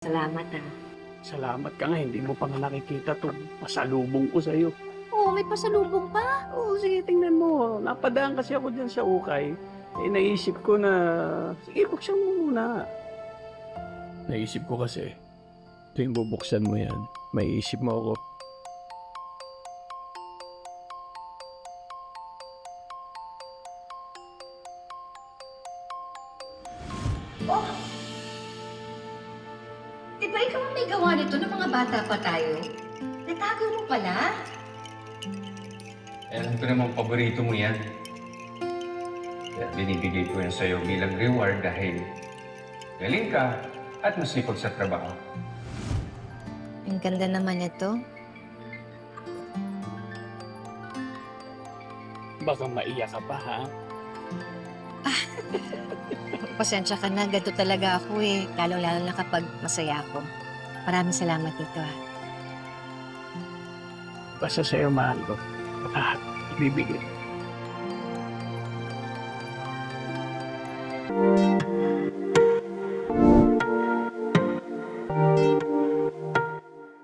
Salamat, Salamat ka nga, hindi mo pa nga nakikita itong pasalubong ko sa'yo. Oo, may pasalubong pa. Oo, sige, tingnan mo. Napadaan kasi ako dyan sa ukay. Naisip ko na, sige, buksan mo muna. Naisip ko kasi, tuwing bubuksan mo yan, may isip mo ako. Oh! Diba ikaw ang may gawa nito ng mga bata pa tayo? Natago mo pala? Alam ko namang paborito mo yan. Kaya binibigay ko yan sa'yo bilang reward dahil galing ka at masipag sa trabaho. Ang ganda naman ito. Baka maiyak ka pa, ha? Pasensya ka na, ganito talaga ako eh. Lalo-lalo na kapag masaya ako. Maraming salamat dito ha. Basta sa'yo, mahal ko. Ibibigay.